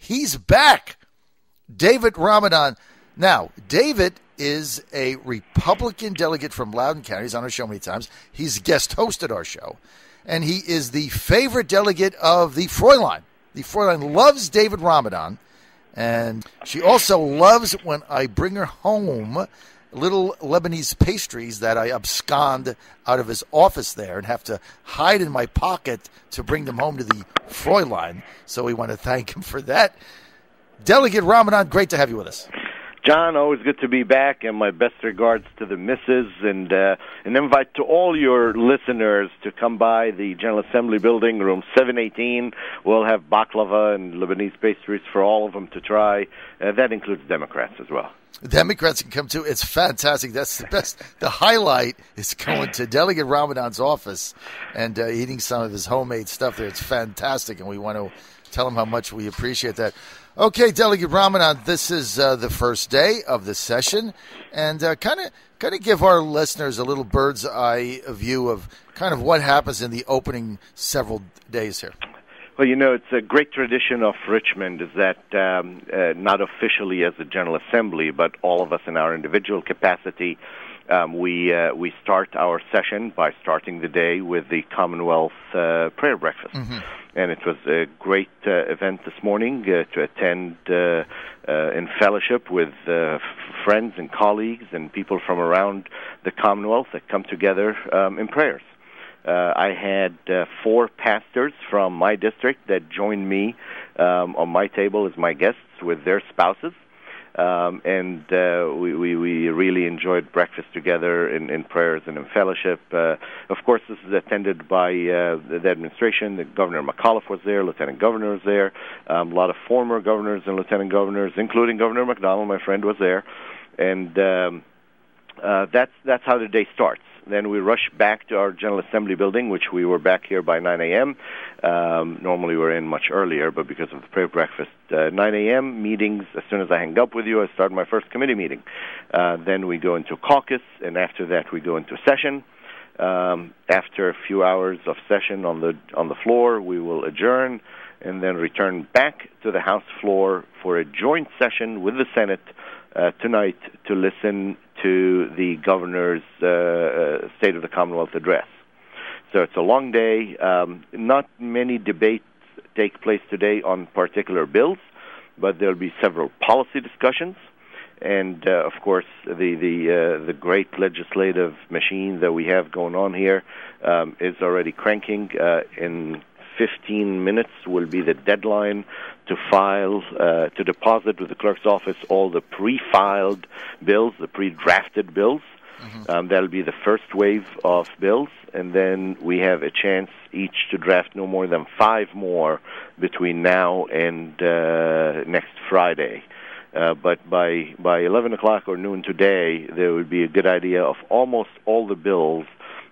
He's back. David Ramadan. Now, David is a Republican delegate from Loudoun County. He's on our show many times. He's guest hosted our show. And he is the favorite delegate of the Fräulein. The Fräulein loves David Ramadan. And she also loves when I bring her home little Lebanese pastries that I abscond out of his office there and have to hide in my pocket to bring them home to the Fräulein. So we want to thank him for that. Delegate Ramadan, great to have you with us. John, always good to be back, and my best regards to the missus, and an invite to all your listeners to come by the General Assembly building, room 718. We'll have baklava and Lebanese pastries for all of them to try. That includes Democrats as well. Democrats can come too. It's fantastic. That's the best. The highlight is going to Delegate Ramadan's office and eating some of his homemade stuff there. It's fantastic, and we want to tell him how much we appreciate that. Okay, Delegate Ramadan, this is the first day of the session, and kind of give our listeners a little bird's eye view of kind of what happens in the opening several days here. Well, it's a great tradition of Richmond is that not officially as a General Assembly, but all of us in our individual capacity, we start our session by starting the day with the Commonwealth prayer breakfast. Mm-hmm. And it was a great event this morning to attend in fellowship with friends and colleagues and people from around the Commonwealth that come together in prayers. I had 4 pastors from my district that joined me on my table as my guests with their spouses. And we really enjoyed breakfast together in prayers and in fellowship. Of course, this is attended by the administration. The Governor McAuliffe was there, Lieutenant Governor was there, a lot of former governors and lieutenant governors, including Governor McDonald, my friend, was there. And that's how the day starts. Then we rush back to our General Assembly building, which we were back here by 9 a.m. Normally we're in much earlier, but because of the prayer breakfast, 9 a.m. meetings. As soon as I hang up with you, I start my first committee meeting. Then we go into caucus, and after that we go into session. After a few hours of session on the floor, we will adjourn and then return back to the House floor for a joint session with the Senate tonight to listen to the Governor's State of the Commonwealth address. So it's a long day. Not many debates take place today on particular bills, but there'll be several policy discussions. And, of course, the great legislative machine that we have going on here is already cranking. In 15 minutes will be the deadline to file, to deposit with the clerk's office all the pre-filed bills, the pre-drafted bills. Mm-hmm. That'll be the first wave of bills, and then we have a chance each to draft no more than 5 more between now and next Friday. But by 11 o'clock or noon today, there will be a good idea of almost all the bills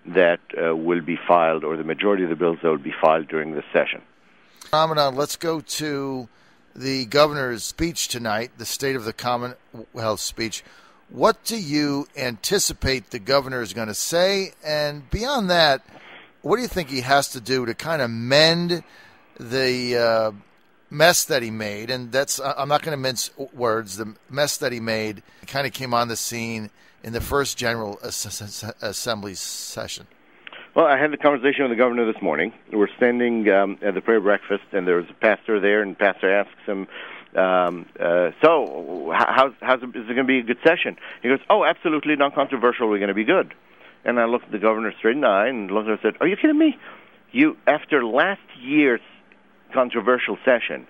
that will be filed, or the majority of the bills that will be filed during this session. Ramadan, let's go to the governor's speech tonight, the State of the Commonwealth speech. What do you anticipate the governor is going to say? And beyond that, what do you think he has to do to kind of mend the mess that he made? And that's, I'm not going to mince words, the mess that he made kind of came on the scene in the first General Assembly session. Well, I had the conversation with the governor this morning. We're standing at the prayer breakfast, and there was a pastor there, and the pastor asks him, so is it going to be a good session? He goes, oh, absolutely non-controversial, we're going to be good. And I looked at the governor straight in the eye and looked at her and said, are you kidding me? After last year's controversial session,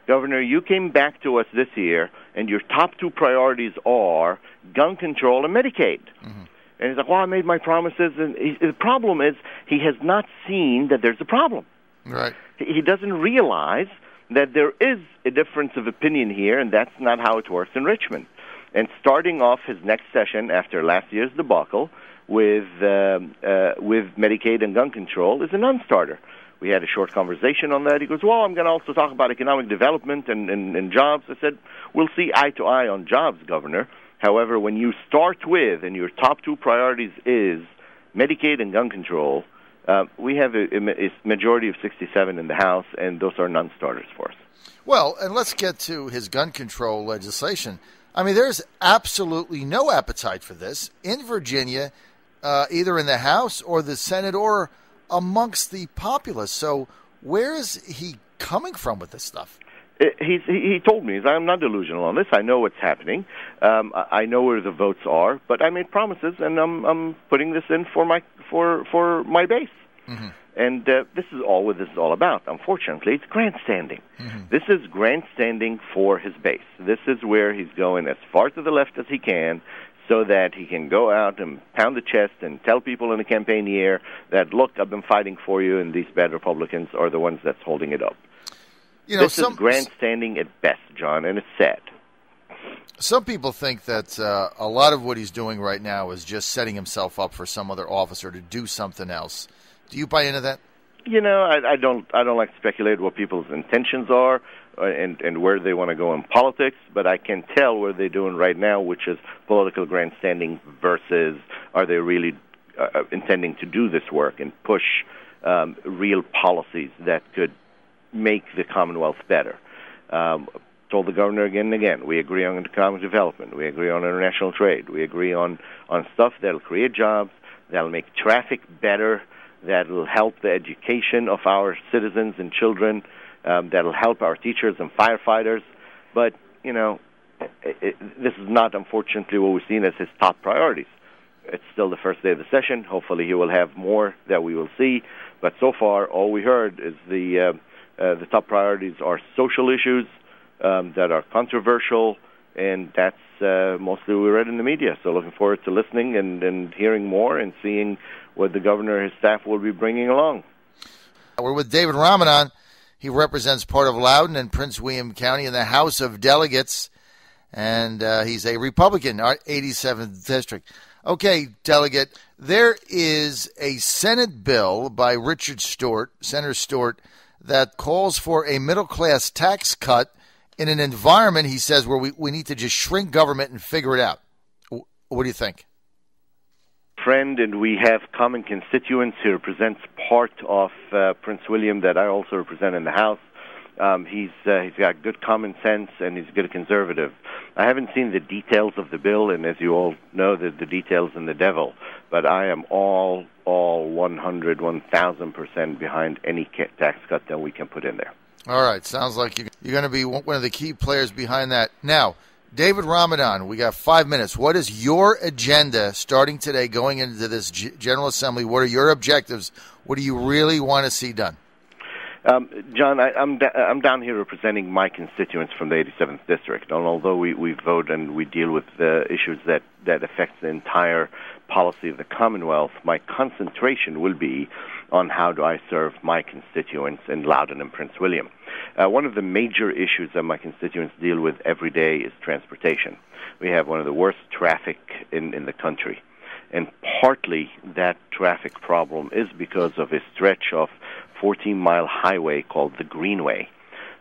Governor, you came back to us this year, and your top 2 priorities are gun control and Medicaid. Mm-hmm. And he's like, well, I made my promises. And the problem is he has not seen that there's a problem. Right. He doesn't realize that there is a difference of opinion here, and that's not how it works in Richmond. And starting off his next session after last year's debacle with Medicaid and gun control is a non-starter. We had a short conversation on that. He goes, well, I'm going to also talk about economic development and jobs. I said, we'll see eye to eye on jobs, Governor. However, when you start with, and your top 2 priorities is Medicaid and gun control, We have a majority of 67 in the House, and those are non-starters for us. Well, and let's get to his gun control legislation. I mean, there's absolutely no appetite for this in Virginia, either in the House or the Senate or amongst the populace. So where is he coming from with this stuff? He told me, I'm not delusional on this. I know what's happening. I know where the votes are, but I made promises, and I'm putting this in for my base. Mm-hmm. And this is all what this is all about. Unfortunately, it's grandstanding. Mm-hmm. This is grandstanding for his base. This is where he's going as far to the left as he can, so that he can go out and pound the chest and tell people in the campaign year that, look, I've been fighting for you, and these bad Republicans are the ones that's holding it up. You know, this is grandstanding at best, John, and it's sad. Some people think that a lot of what he's doing right now is just setting himself up for some other officer to do something else. Do you buy into that? You know, I don't like to speculate what people's intentions are and where they want to go in politics, but I can tell what they're doing right now, which is political grandstanding versus are they really intending to do this work and push real policies that could make the Commonwealth better. Told the governor again and again, we agree on economic development, we agree on international trade, we agree on stuff that'll create jobs, that'll make traffic better, that'll help the education of our citizens and children, that'll help our teachers and firefighters. But, you know, this is not, unfortunately, what we've seen as his top priorities. It's still the first day of the session. Hopefully he will have more that we will see. But so far, all we heard is the top priorities are social issues that are controversial, and that's mostly what we read in the media. So looking forward to listening and hearing more and seeing what the governor and his staff will be bringing along. We're with David Ramadan. He represents part of Loudoun and Prince William County in the House of Delegates, and he's a Republican, our 87th District. Okay, Delegate, there is a Senate bill by Richard Stewart, Senator Stewart, that calls for a middle-class tax cut in an environment, he says, where we need to just shrink government and figure it out. What do you think? Friend, and we have common constituents. He represents part of Prince William that I also represent in the House. He's got good common sense, and he's a good conservative. I haven't seen the details of the bill, and as you all know, the details in the devil. But I am all 1,000% behind any tax cut that we can put in there. All right. Sounds like you're going to be one of the key players behind that. Now, David Ramadan, we got 5 minutes. What is your agenda starting today going into this General Assembly? What are your objectives? What do you really want to see done? John, I'm down here representing my constituents from the 87th District. And although we vote and we deal with the issues that affect the entire policy of the Commonwealth, my concentration will be on how do I serve my constituents in Loudoun and Prince William. One of the major issues that my constituents deal with every day is transportation. We have one of the worst traffic in the country. And partly that traffic problem is because of a stretch of 14-mile highway called the Greenway.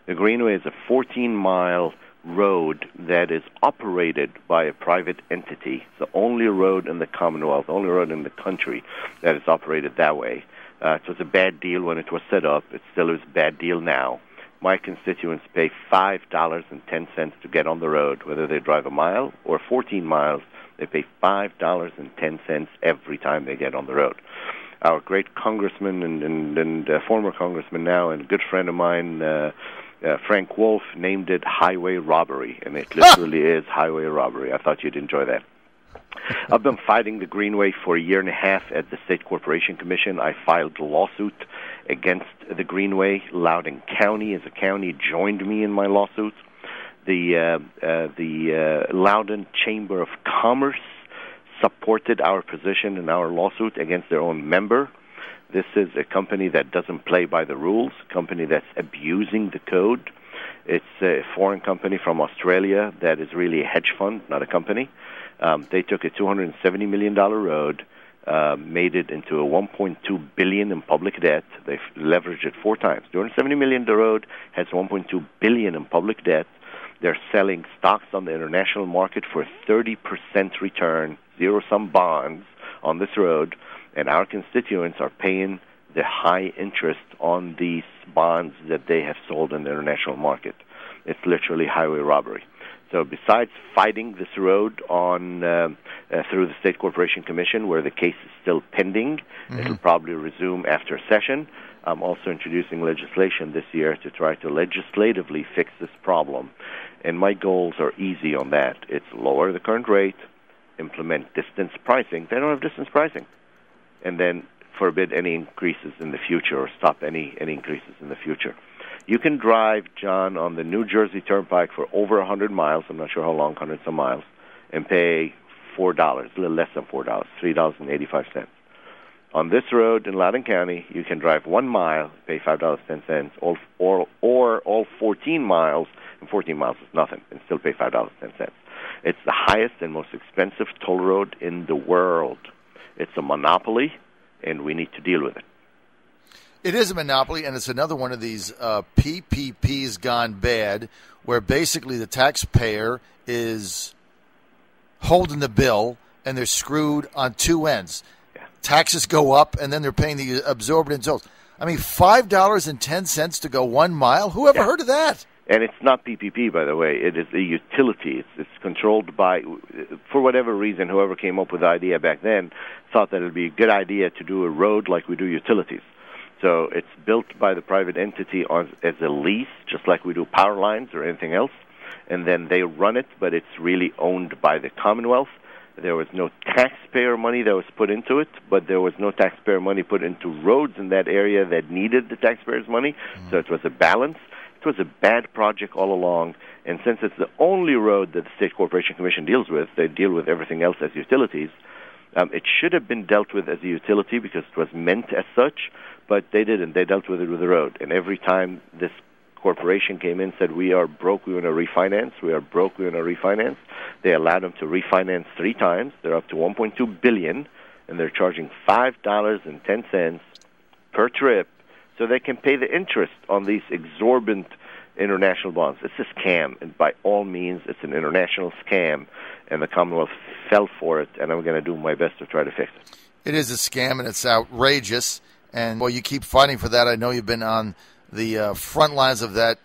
The Greenway is a 14-mile road that is operated by a private entity. It's the only road in the Commonwealth, the only road in the country that is operated that way. It was a bad deal when it was set up. It still is a bad deal now. My constituents pay $5.10 to get on the road, whether they drive a mile or 14 miles. They pay $5.10 every time they get on the road. Our great congressman and former congressman now and a good friend of mine, Frank Wolf, named it highway robbery, and it literally is highway robbery. I thought you'd enjoy that. I've been fighting the Greenway for a year and a half at the State Corporation Commission. I filed a lawsuit against the Greenway. Loudoun County, as a county, joined me in my lawsuit. The Loudoun Chamber of Commerce supported our position in our lawsuit against their own member. This is a company that doesn't play by the rules, a company that's abusing the code. It's a foreign company from Australia that is really a hedge fund, not a company. They took a $270 million road, made it into a $1.2 billion in public debt. They've leveraged it 4 times. $270 million road has $1.2 billion in public debt. They're selling stocks on the international market for 30% return, zero-sum bonds on this road, and our constituents are paying the high interest on these bonds that they have sold in the international market. It's literally highway robbery. So besides fighting this road on through the State Corporation Commission, where the case is still pending, it'll probably resume after session. I'm also introducing legislation this year to try to legislatively fix this problem. And my goals are easy on that. It's lower the current rate, implement distance pricing. They don't have distance pricing. And then forbid any increases in the future or stop any increases in the future. You can drive, John, on the New Jersey Turnpike for over 100 miles, I'm not sure how long, hundreds of miles, and pay $4, a little less than $4, $3.85. On this road in Loudoun County, you can drive 1 mile, pay $5.10, or all 14 miles, and 14 miles is nothing, and still pay $5.10. It's the highest and most expensive toll road in the world. It's a monopoly, and we need to deal with it. It is a monopoly, and it's another one of these PPPs gone bad, where basically the taxpayer is holding the bill, and they're screwed on two ends. Yeah. Taxes go up, and then they're paying the absorbent tolls. I mean, $5.10 to go 1 mile? Who ever heard of that? And it's not PPP, by the way. It is a utility. It's controlled by, for whatever reason, whoever came up with the idea back then thought that it would be a good idea to do a road like we do utilities. So it's built by the private entity as a lease, just like we do power lines or anything else. And then they run it, but it's really owned by the Commonwealth. There was no taxpayer money that was put into it, but there was no taxpayer money put into roads in that area that needed the taxpayers' money. So it was a balance. It was a bad project all along. And since it's the only road that the State Corporation Commission deals with, they deal with everything else as utilities. It should have been dealt with as a utility because it was meant as such, but they didn't. They dealt with it with a road. And every time this corporation came in and said, we are broke, we want to refinance, we are broke, we want to refinance, they allowed them to refinance 3 times. They're up to $1.2 billion, and they're charging $5.10 per trip so they can pay the interest on these exorbitant international bonds. It's a scam, and by all means, it's an international scam, and the Commonwealth fell for it, and I'm going to do my best to try to fix it. It is a scam, and it's outrageous. And, well, you keep fighting for that. I know you've been on the front lines of that,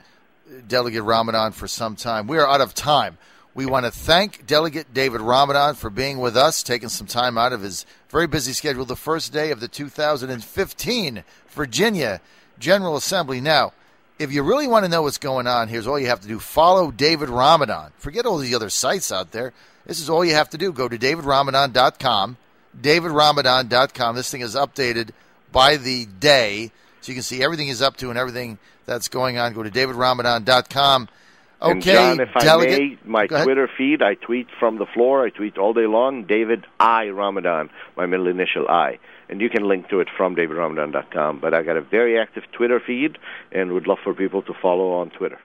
Delegate Ramadan, for some time. We are out of time. We want to thank Delegate David Ramadan for being with us, taking some time out of his very busy schedule, the first day of the 2015 Virginia General Assembly. Now, if you really want to know what's going on, here's all you have to do. Follow David Ramadan. Forget all the other sites out there. This is all you have to do. Go to davidramadan.com, davidramadan.com. This thing is updated by the day, so you can see everything he's up to and everything that's going on. Go to davidramadan.com. Okay, and John, if Delegate, I may, my Twitter feed, I tweet from the floor. I tweet all day long, David I. Ramadan, my middle initial I. And you can link to it from davidramadan.com. But I got a very active Twitter feed and would love for people to follow on Twitter.